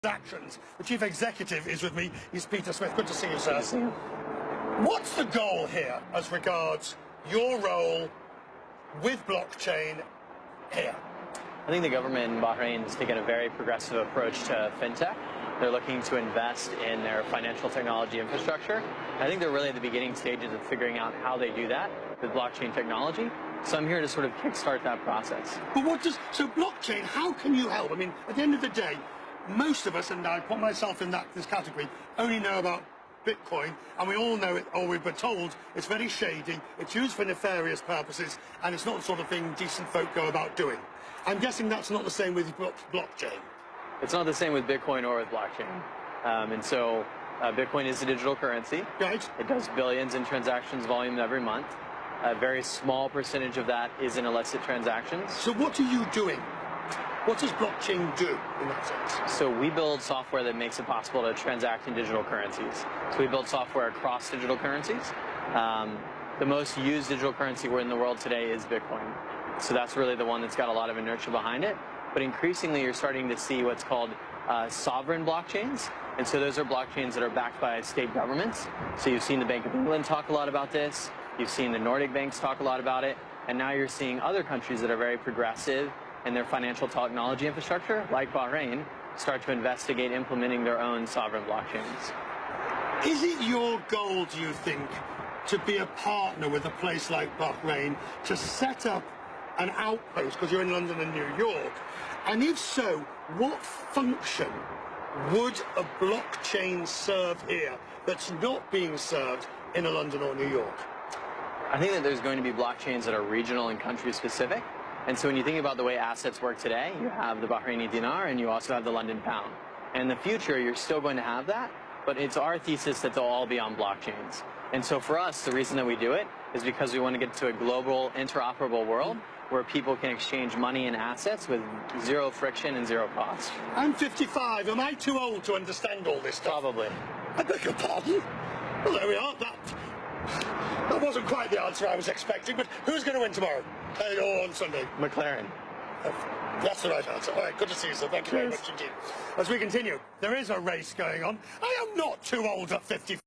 Transactions. The chief executive is with me. He's Peter Smith. Good to see you, sir. Good to see you. What's the goal here as regards your role with blockchain here? I think the government in Bahrain has taken a very progressive approach to fintech. They're looking to invest in their financial technology infrastructure. I think they're really at the beginning stages of figuring out how they do that with blockchain technology. So I'm here to sort of kickstart that process. But so blockchain, how can you help? I mean, at the end of the day, most of us, and I put myself in this category, only know about Bitcoin, and we all know it, or we've been told it's very shady, it's used for nefarious purposes, and it's not the sort of thing decent folk go about doing. I'm guessing that's not the same with blockchain. It's not the same with Bitcoin or with blockchain. Bitcoin is a digital currency. Right. It does billions in transactions volume every month. A very small percentage of that is in illicit transactions. So what are you doing? What does blockchain do in that sense? So we build software that makes it possible to transact in digital currencies. So we build software across digital currencies. The most used digital currency in the world today is Bitcoin. So that's really the one that's got a lot of inertia behind it. But increasingly, you're starting to see what's called sovereign blockchains. And so those are blockchains that are backed by state governments. So you've seen the Bank of England talk a lot about this. You've seen the Nordic banks talk a lot about it. And now you're seeing other countries that are very progressive in their financial technology infrastructure, like Bahrain, start to investigate implementing their own sovereign blockchains. Is it your goal, do you think, to be a partner with a place like Bahrain to set up an outpost, because you're in London and New York? And if so, what function would a blockchain serve here that's not being served in a London or New York? I think that there's going to be blockchains that are regional and country specific. And so when you think about the way assets work today, you have the Bahraini dinar and you also have the London pound. And in the future, you're still going to have that, but it's our thesis that they'll all be on blockchains. And so for us, the reason that we do it is because we want to get to a global, interoperable world where people can exchange money and assets with zero friction and zero cost. I'm 55. Am I too old to understand all this stuff? Probably. I beg your pardon? Well, there we are. That wasn't quite the answer I was expecting, but who's going to win tomorrow? Or on Sunday? McLaren. That's the right answer. All right, good to see you, sir. Thank you very much indeed. As we continue, there is a race going on. I am not too old at 55.